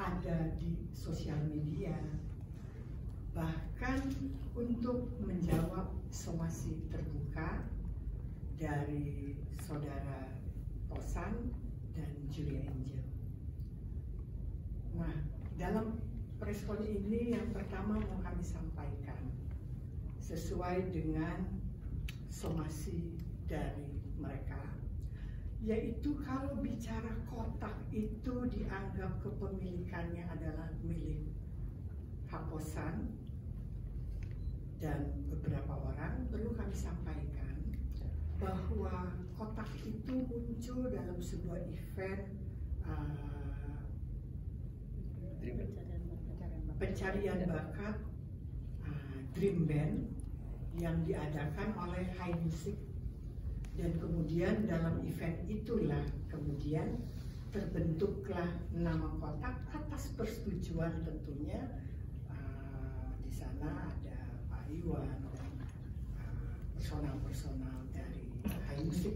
ada di sosial media, bahkan untuk menjawab somasi terbuka dari saudara Posan dan Julia Angel. Nah, dalam respon ini yang pertama mau kami sampaikan sesuai dengan somasi dari mereka, yaitu kalau bicara kotak itu dianggap kepemilikannya adalah milik Haposan dan beberapa orang, perlu kami sampaikan bahwa kotak itu muncul dalam sebuah event pencarian bakat Dream Band yang diadakan oleh High Music, dan kemudian dalam event itulah kemudian terbentuklah nama kotak atas persetujuan tentunya di sana ada Pak Iwan dan personal-personal dari High Music.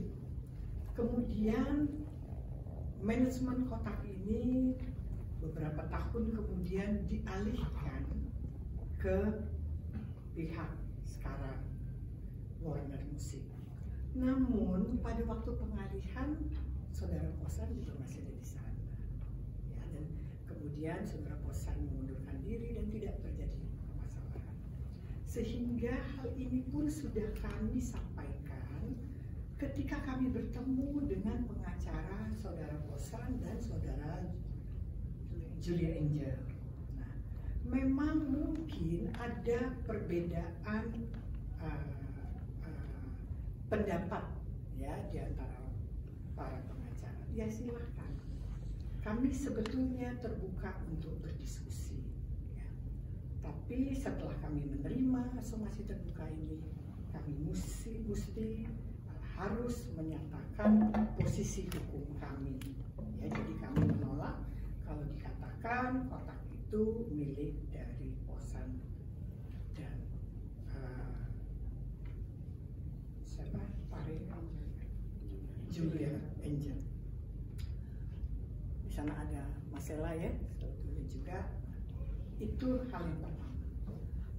Kemudian manajemen kotak ini beberapa tahun kemudian dialihkan ke pihak sekarang Warner Music. Namun pada waktu pengalihan saudara Posan juga masih ada di sana, ya, dan kemudian saudara Posan mengundurkan diri dan tidak terjadi permasalahan. Sehingga hal ini pun sudah kami sampaikan ketika kami bertemu dengan pengacara saudara Posan dan saudara Julia Angel. Nah, memang mungkin ada perbedaan pendapat ya di antara para pengacara. Ya silahkan. Kami sebetulnya terbuka untuk berdiskusi. Ya. Tapi setelah kami menerima somasi terbuka ini, kami mesti harus menyatakan posisi hukum kami. Ya, jadi kami menolak kalau dikatakan kotak itu milik dari Posan dan siapa? Julia Angel. Di sana ada Marcella ya, sebetulnya juga. Itu hal yang pertama.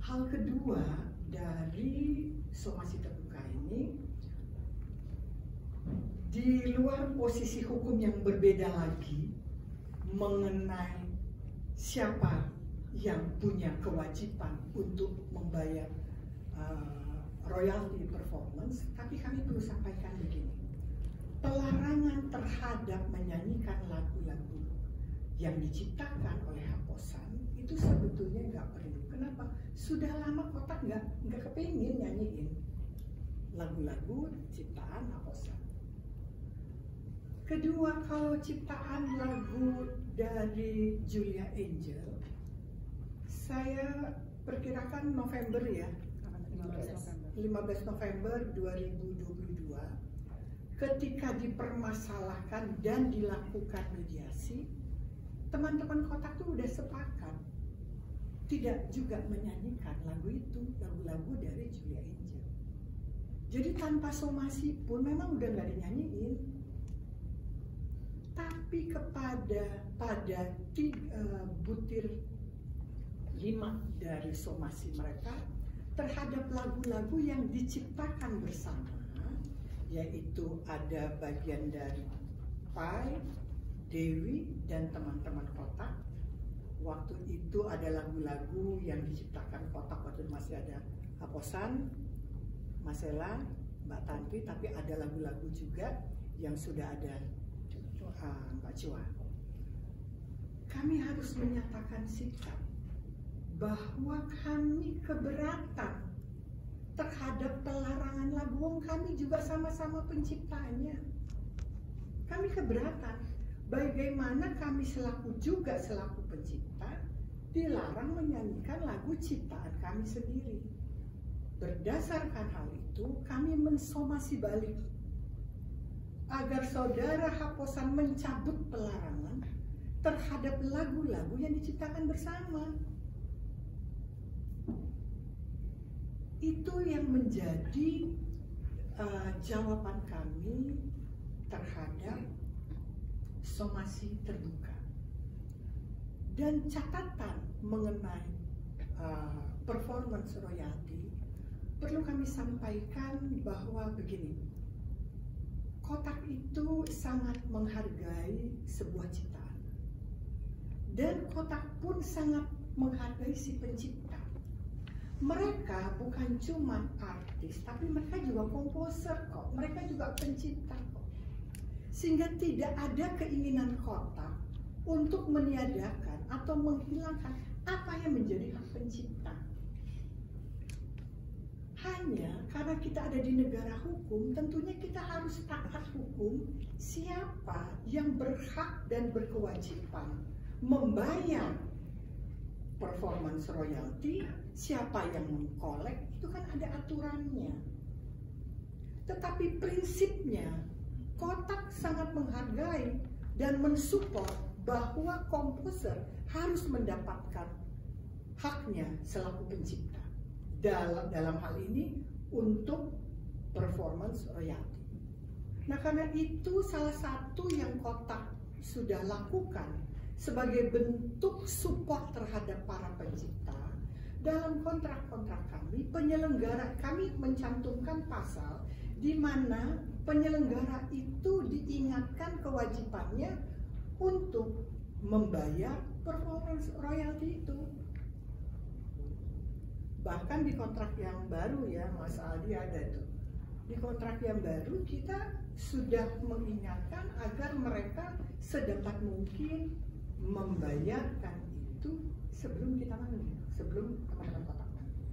Hal kedua dari somasi terbuka ini, di luar posisi hukum yang berbeda lagi mengenai siapa yang punya kewajiban untuk membayar royalty performance, tapi kami perlu sampaikan begini. Pelarangan terhadap menyanyikan lagu-lagu yang diciptakan oleh Haposan itu sebetulnya nggak perlu. Kenapa? Sudah lama kotak nggak kepingin nyanyiin lagu-lagu ciptaan Haposan. Kedua, kalau ciptaan lagu dari Julia Angel, saya perkirakan November ya, 15 November 2022, ketika dipermasalahkan dan dilakukan mediasi, teman-teman kotak tuh udah sepakat tidak juga menyanyikan lagu itu, lagu-lagu dari Julia Angel. Jadi tanpa somasi pun memang udah nggak dinyanyiin. Tapi pada butir 5 dari somasi mereka terhadap lagu-lagu yang diciptakan bersama, yaitu ada bagian dari Pai, Dewi, dan teman-teman kotak. Waktu itu ada lagu-lagu yang diciptakan kotak waktu masih ada Haposan, Marcella, Mbak Tantri, tapi ada lagu-lagu juga yang sudah ada Mbak Chua. Kami harus menyatakan sikap bahwa kami keberatan terhadap pelarangan lagu. Kami juga sama-sama penciptanya. Kami keberatan. Bagaimana kami selaku pencipta dilarang menyanyikan lagu ciptaan kami sendiri. Berdasarkan hal itu, kami mensomasi balik agar saudara Haposan mencabut pelarangan terhadap lagu-lagu yang diciptakan bersama. Itu yang menjadi jawaban kami terhadap somasi terbuka. Dan catatan mengenai performance royalti perlu kami sampaikan bahwa begini, Kotak itu sangat menghargai sebuah ciptaan, dan Kotak pun sangat menghargai si pencipta. Mereka bukan cuma artis, tapi mereka juga komposer kok, mereka juga pencipta kok. Sehingga tidak ada keinginan Kotak untuk meniadakan atau menghilangkan apa yang menjadi hak pencipta. Hanya karena kita ada di negara hukum, tentunya kita harus taat hukum. Siapa yang berhak dan berkewajiban membayar performance royalty, siapa yang mengkolek, itu kan ada aturannya. Tetapi prinsipnya, Kotak sangat menghargai dan mensupport bahwa komposer harus mendapatkan haknya selaku pencipta dalam hal ini untuk performance royalty. Nah, karena itu salah satu yang Kotak sudah lakukan sebagai bentuk support terhadap para pencipta, dalam kontrak-kontrak kami, penyelenggara kami mencantumkan pasal di mana penyelenggara itu diingatkan kewajibannya untuk membayar performance royalty itu. Bahkan di kontrak yang baru ya, Mas Aldi ada itu. Di kontrak yang baru kita sudah mengingatkan agar mereka sedapat mungkin membayarkan itu sebelum kita manggil, sebelum teman-teman Kotak manggil.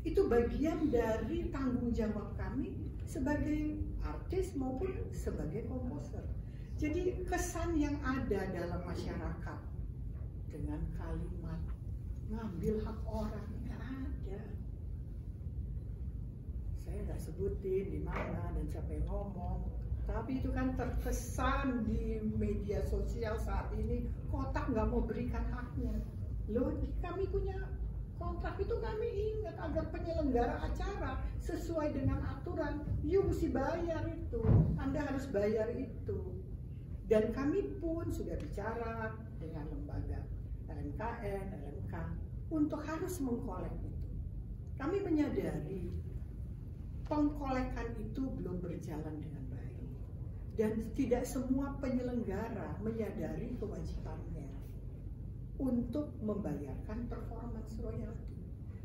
Itu bagian dari tanggung jawab kami sebagai artis maupun sebagai komposer. Jadi kesan yang ada dalam masyarakat dengan kalimat ngambil hak orang nggak ada. Saya nggak sebutin di mana dan siapa yang ngomong. Tapi itu kan terkesan di media sosial saat ini, Kotak nggak mau berikan haknya. Loh, kami punya kontrak itu, kami ingat agar penyelenggara acara sesuai dengan aturan, you mesti bayar itu, Anda harus bayar itu. Dan kami pun sudah bicara dengan lembaga LMKN, LMK, untuk harus mengkolek itu. Kami menyadari pengkolekan itu belum berjalan dengan baik. Dan tidak semua penyelenggara menyadari kewajibannya untuk membayarkan performance royalty.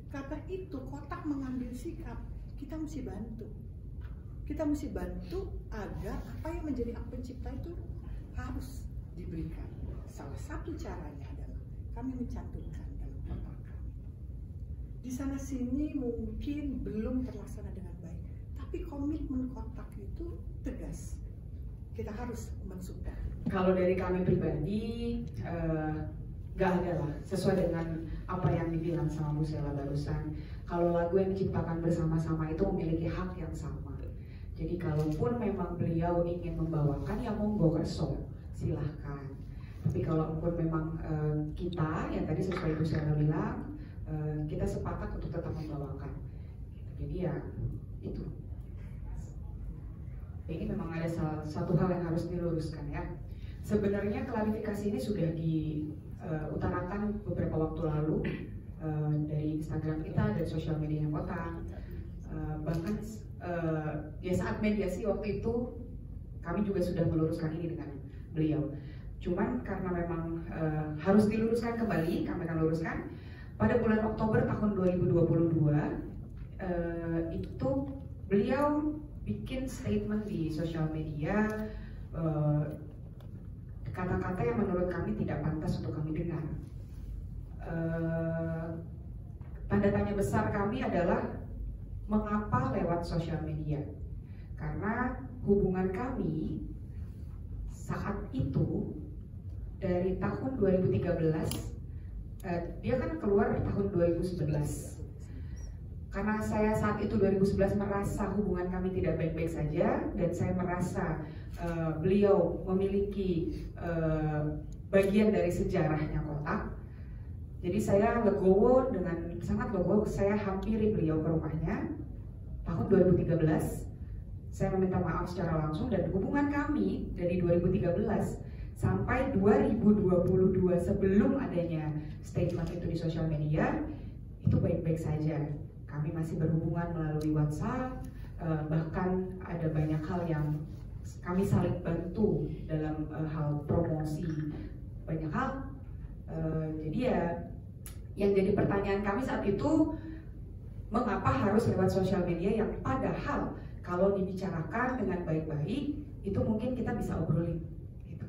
Karena itu Kotak mengambil sikap, kita mesti bantu. Kita mesti bantu agar apa yang menjadi hak pencipta itu harus diberikan. Salah satu caranya adalah kami mencantumkan dalam kontrak kami. Di sana sini mungkin belum terlaksana dengan baik, tapi komitmen Kotak itu tegas. Kita harus mensupport. Kalau dari kami pribadi, gak ada lah, sesuai dengan apa yang dibilang sama Bu Sela barusan. Kalau lagu yang diciptakan bersama-sama itu memiliki hak yang sama. Jadi kalaupun memang beliau ingin membawakan, ya monggo kerso, silahkan. Tapi kalaupun memang kita, yang tadi sesuai Bu Sela bilang, kita sepakat untuk tetap membawakan. Jadi ya itu. Ini memang ada satu hal yang harus diluruskan ya. Sebenarnya klarifikasi ini sudah diutarakan beberapa waktu lalu dari Instagram kita dan sosial media Kotak. Bahkan ya saat mediasi waktu itu kami juga sudah meluruskan ini dengan beliau. Cuman karena memang harus diluruskan kembali, kami akan luruskan. Pada bulan Oktober tahun 2022 itu beliau bikin statement di sosial media, kata-kata yang menurut kami tidak pantas untuk kami dengar. Tanda tanya besar kami adalah mengapa lewat sosial media? Karena hubungan kami saat itu dari tahun 2013, dia kan keluar tahun 2011. Karena saya saat itu 2011 merasa hubungan kami tidak baik-baik saja, dan saya merasa beliau memiliki bagian dari sejarahnya Kotak. Jadi saya legowo, dengan sangat legowo, saya hampiri beliau ke rumahnya tahun 2013. Saya meminta maaf secara langsung, dan hubungan kami dari 2013 sampai 2022 sebelum adanya statement itu di sosial media itu baik-baik saja. Kami masih berhubungan melalui WhatsApp, bahkan ada banyak hal yang kami saling bantu dalam hal promosi banyak hal. Jadi ya yang jadi pertanyaan kami saat itu, mengapa harus lewat sosial media yang padahal kalau dibicarakan dengan baik-baik itu mungkin kita bisa obrolin gitu.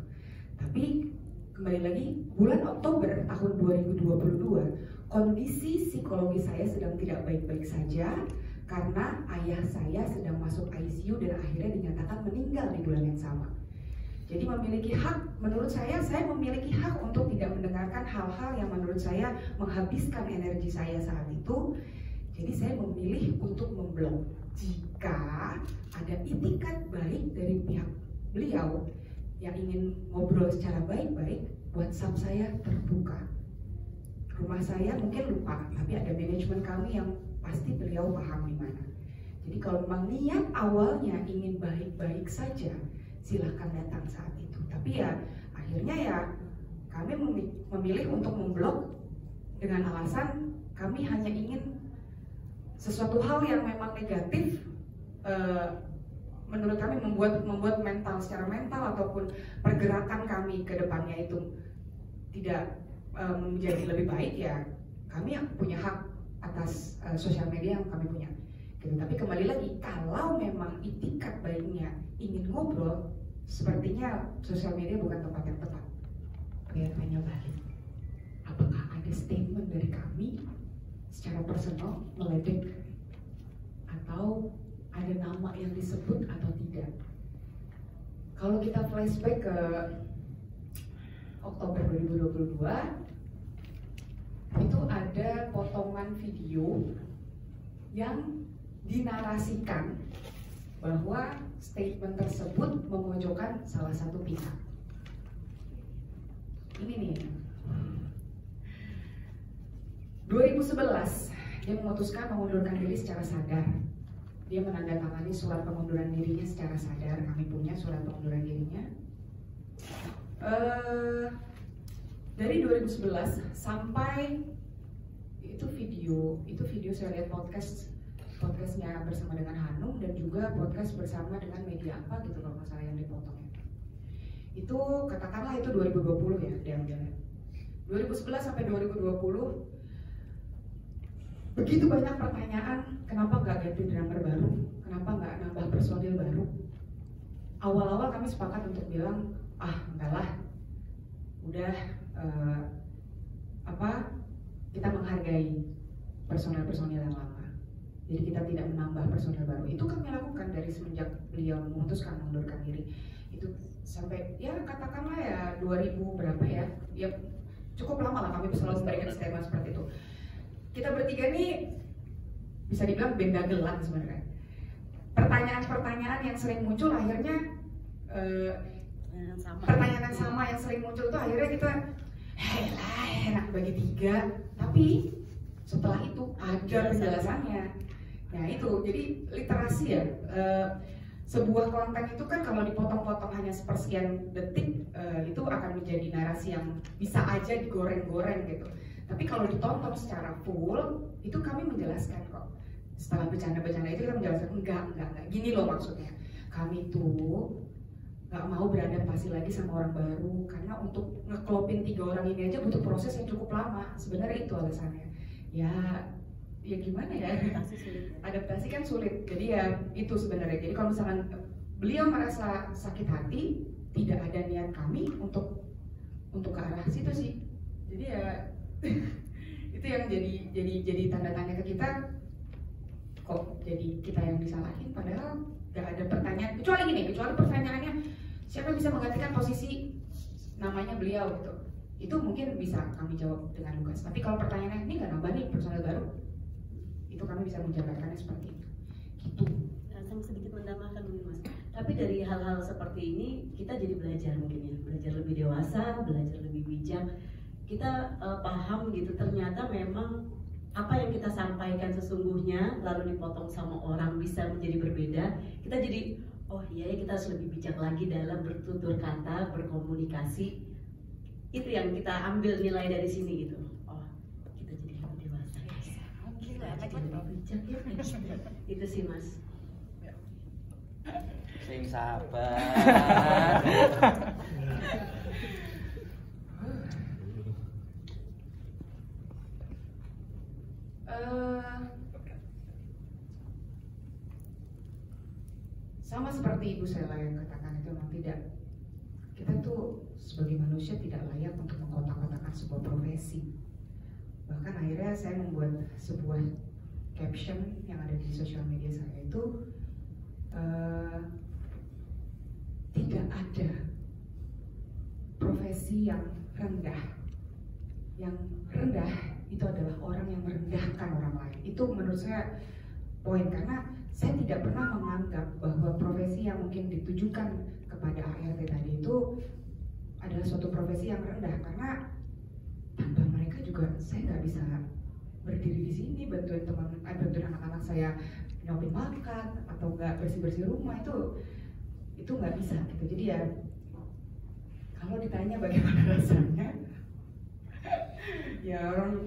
Tapi kembali lagi bulan Oktober tahun 2022 kondisi psikologi saya sedang tidak baik-baik saja karena ayah saya sedang masuk ICU dan akhirnya dinyatakan meninggal di bulan yang sama. Jadi memiliki hak, menurut saya memiliki hak untuk tidak mendengarkan hal-hal yang menurut saya menghabiskan energi saya saat itu. Jadi saya memilih untuk memblok. Jika ada itikat baik dari pihak beliau yang ingin ngobrol secara baik-baik, WhatsApp saya terbuka. Rumah saya mungkin lupa, tapi ada manajemen kami yang pasti beliau paham di mana. Jadi kalau memang niat awalnya ingin baik-baik saja, silahkan datang saat itu. Tapi ya akhirnya ya kami memilih untuk memblok dengan alasan kami hanya ingin sesuatu hal yang memang negatif, menurut kami membuat mental secara mental ataupun pergerakan kami ke depannya itu tidak menjadi lebih baik, ya kami yang punya hak atas sosial media yang kami punya gitu. Tapi kembali lagi, kalau memang itikat baiknya ingin ngobrol, sepertinya sosial media bukan tempat yang tepat. Saya tanya balik, apakah ada statement dari kami secara personal meledek atau ada nama yang disebut atau tidak? Kalau kita flashback ke Oktober 2022, itu ada potongan video yang dinarasikan bahwa statement tersebut memojokkan salah satu pihak. Ini nih, 2011 dia memutuskan mengundurkan diri secara sadar. Dia menandatangani surat pengunduran dirinya secara sadar. Kami punya surat pengunduran dirinya. Dari 2011 sampai itu video saya lihat podcastnya bersama dengan Hanum dan juga podcast bersama dengan media apa gitu kalau nggak salah yang dipotongnya. Itu katakanlah itu 2020 ya, diambilnya. 2011 sampai 2020 begitu banyak pertanyaan, kenapa nggak ganti drummer baru, kenapa nggak nambah personil baru. Awal-awal kami sepakat untuk bilang, enggak lah, udah kita menghargai personil-personil yang lama. Jadi kita tidak menambah personil baru. Itu kami lakukan dari semenjak beliau memutuskan mengundurkan diri. Itu sampai ya katakanlah ya 2000 berapa ya cukup lama lah kami selalu memberikan statement seperti itu. Kita bertiga nih bisa dibilang band dagelan sebenarnya. Pertanyaan-pertanyaan yang sering muncul akhirnya pertanyaan yang sama yang sering muncul itu akhirnya kita enak bagi tiga, tapi setelah itu ada penjelasannya. Nah itu jadi literasi ya, sebuah konten itu kan kalau dipotong-potong hanya sepersekian detik itu akan menjadi narasi yang bisa aja digoreng-goreng gitu. Tapi kalau ditonton secara full itu kami menjelaskan kok. Setelah bercanda-bercanda itu kita menjelaskan enggak gini loh maksudnya. Kami tuh nggak mau beradaptasi lagi sama orang baru karena untuk ngeklopin 3 orang ini aja butuh proses yang cukup lama. Sebenarnya itu alasannya. Ya gimana ya? Adaptasi kan sulit. Jadi ya itu sebenarnya. Jadi kalau misalkan beliau merasa sakit hati, tidak ada niat kami untuk ke arah situ sih. Jadi ya itu yang jadi tanda tanya ke kita, kok jadi kita yang disalahin padahal gak ada pertanyaan kecuali pertanyaannya siapa bisa menggantikan posisi namanya beliau gitu, itu mungkin bisa kami jawab dengan lugas. Tapi kalau pertanyaannya ini gak nambah nih personel baru, itu kami bisa menjabarkannya seperti itu gitu. Saya sedikit menambahkan mungkin Mas, tapi dari hal-hal seperti ini kita jadi belajar mungkin ya, belajar lebih dewasa, belajar lebih bijak. Kita paham gitu, ternyata memang apa yang kita sampaikan sesungguhnya lalu dipotong sama orang bisa menjadi berbeda. Kita jadi oh iya ya, kita harus lebih bijak lagi dalam bertutur kata, berkomunikasi. Itu yang kita ambil nilai dari sini gitu. Oh, kita jadi lebih dewasa ya. Kita jadi lebih bijak ya. Itu sih Mas. Sing sabar. Sama seperti Ibu Sela yang katakan itu, memang tidak, kita tuh sebagai manusia tidak layak untuk mengkotak-kotakan sebuah profesi. Bahkan akhirnya saya membuat sebuah caption yang ada di sosial media saya itu, tidak ada profesi yang rendah. Yang rendah itu adalah orang yang merendahkan orang lain. Itu menurut saya poin, karena saya tidak pernah menganggap bahwa profesi yang mungkin ditujukan kepada ART tadi itu adalah suatu profesi yang rendah, karena tanpa mereka juga saya nggak bisa berdiri di sini bantuin anak-anak saya nyopin makan atau nggak bersih-bersih rumah, itu nggak bisa gitu. Jadi ya kalau ditanya bagaimana rasanya, ya orang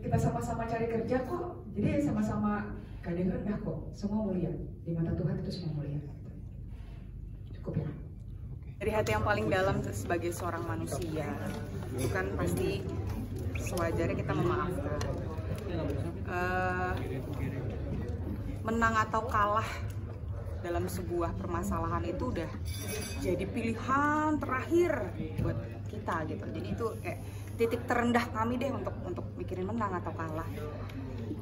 kita sama-sama cari kerja kok, jadi sama-sama gak ada yang rendah kok, semua mulia di mata Tuhan, itu semua mulia. Cukup ya. Dari hati yang paling dalam sebagai seorang manusia, itu kan pasti sewajarnya kita memaafkan. Menang atau kalah dalam sebuah permasalahan itu udah jadi pilihan terakhir buat kita gitu. Jadi itu kayak titik terendah kami deh untuk mikirin menang atau kalah.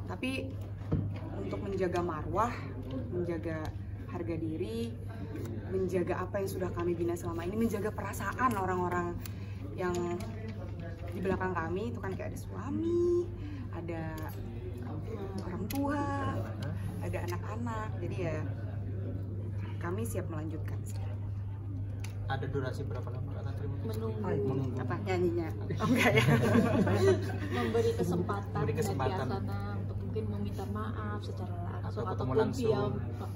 Tapi untuk menjaga marwah, menjaga harga diri, menjaga apa yang sudah kami bina selama ini, menjaga perasaan orang-orang yang di belakang kami, itu kan kayak ada suami, ada orang tua, ada anak-anak. Jadi ya kami siap melanjutkan. Ada durasi berapa lama? Menunggu. Apa nyanyinya? Oh enggak ya. Memberi kesempatan Memberi kesempatan. bagi Asana untuk mungkin meminta maaf secara langsung Atau ataupun via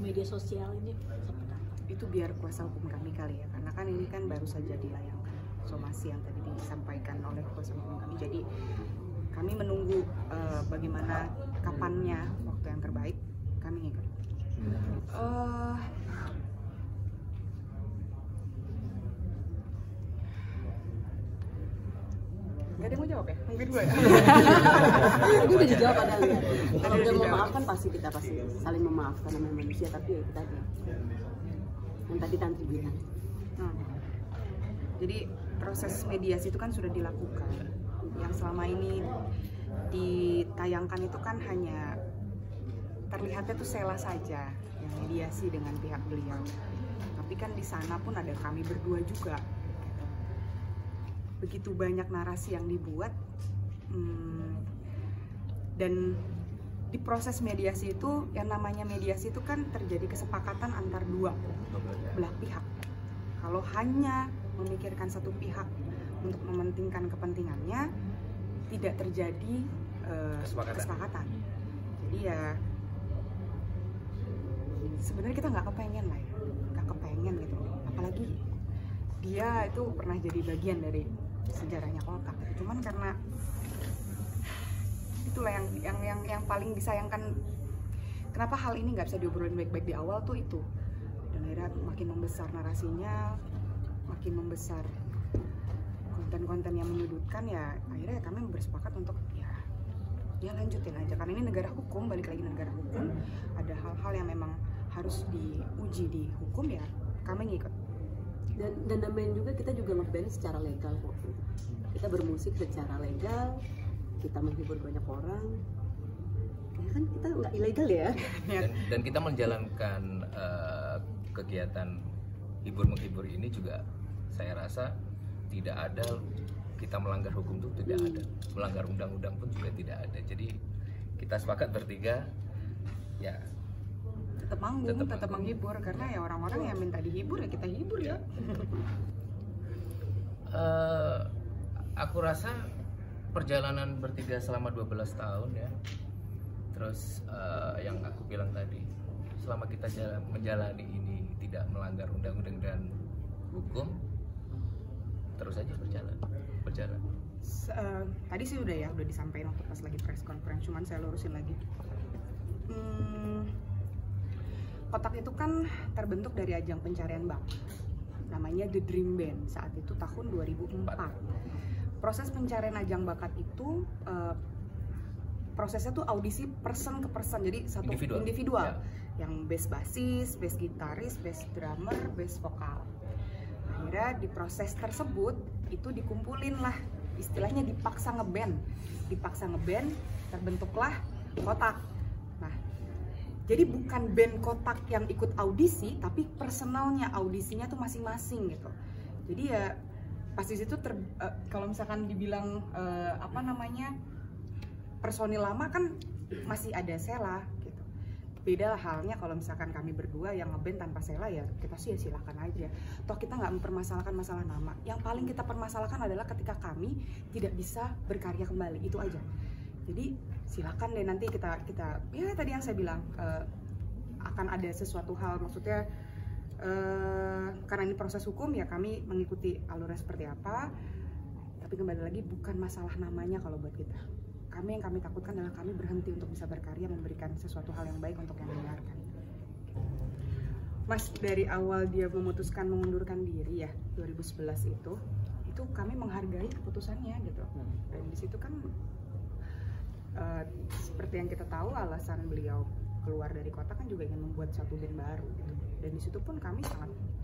media sosial ini seperti apa? Itu biar kuasa hukum kami kali ya, karena kan ini kan baru saja dilayangkan somasi yang tadi disampaikan oleh kuasa hukum kami. Jadi kami menunggu bagaimana kapannya waktu yang terbaik, kami ngikut. Gak ada yang mau jawab ya? Mungkin gue ya? Itu udah dijawab padahal ya. Kalau udah memaafkan pasti kita saling memaafkan namanya manusia, tapi ya kita yang tadi Tantri bilang. Jadi proses mediasi itu kan sudah dilakukan. Yang selama ini ditayangkan itu kan hanya terlihatnya tuh Sela saja yang mediasi dengan pihak beliau. Tapi kan di sana pun ada kami berdua juga. Begitu banyak narasi yang dibuat, dan di proses mediasi itu, yang namanya mediasi itu kan terjadi kesepakatan antar dua belah pihak. Kalau hanya memikirkan satu pihak untuk mementingkan kepentingannya, tidak terjadi kesepakatan. Jadi ya sebenarnya kita nggak kepengen lah ya, nggak kepengen gitu. Apalagi dia itu pernah jadi bagian dari sejarahnya kota. Cuman karena itulah yang paling disayangkan, kenapa hal ini nggak bisa diobrolin baik-baik di awal tuh itu. Dan akhirnya makin membesar narasinya, makin membesar konten-konten yang menyudutkan, ya akhirnya kami bersepakat untuk ya lanjutin aja, karena ini negara hukum, balik lagi negara hukum, ada hal-hal yang memang harus diuji di hukum, ya kami ngikut. Dan namanya juga kita juga ngeband secara legal kok. Kita bermusik secara legal, kita menghibur banyak orang. Ya kan kita nggak ilegal ya. Dan kita menjalankan kegiatan hibur-menghibur ini juga saya rasa tidak ada kita melanggar hukum, itu tidak ada. Melanggar undang-undang pun juga tidak ada. Jadi kita sepakat bertiga ya tetap manggung, tetap menghibur, karena ya orang-orang yang minta dihibur ya kita hibur ya. Aku rasa perjalanan bertiga selama 12 tahun ya. Terus yang aku bilang tadi, selama kita menjalani ini tidak melanggar undang-undang dan hukum, terus saja berjalan. Tadi sih udah disampaikan waktu pas lagi press conference, cuman saya lurusin lagi. Kotak itu kan terbentuk dari ajang pencarian bakat, namanya The Dream Band, saat itu tahun 2004. Proses pencarian ajang bakat itu prosesnya tuh audisi person ke person, jadi satu individual. Yang bass bassis, bass gitaris, bass drummer, bass vokal. Akhirnya di proses tersebut itu dikumpulin lah, istilahnya dipaksa ngeband, terbentuklah Kotak. Nah, jadi bukan band Kotak yang ikut audisi, tapi personalnya audisinya tuh masing-masing gitu. Jadi ya pas di situ kalau misalkan dibilang personil lama kan masih ada Sela gitu. Beda lah halnya kalau misalkan kami berdua yang ngeband tanpa Sela, ya kita sih ya silahkan aja. Toh kita nggak mempermasalahkan masalah nama. Yang paling kita permasalahkan adalah ketika kami tidak bisa berkarya kembali, itu aja. Jadi silakan deh nanti kita ya tadi yang saya bilang akan ada sesuatu hal, maksudnya karena ini proses hukum ya kami mengikuti alurnya seperti apa. Tapi kembali lagi bukan masalah namanya kalau buat kita. Yang kami takutkan adalah kami berhenti untuk bisa berkarya, memberikan sesuatu hal yang baik untuk yang mendengarkan. Mas, dari awal dia memutuskan mengundurkan diri ya 2011 itu kami menghargai keputusannya gitu. Dan di situ kan seperti yang kita tahu alasan beliau keluar dari Kotak kan juga ingin membuat satu band baru gitu. Dan di situ pun kami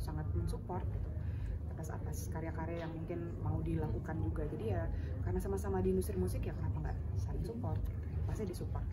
sangat mensupport gitu, atas karya-karya yang mungkin mau dilakukan juga. Jadi ya karena sama-sama di industri musik ya kenapa nggak saling support, pasti disupport.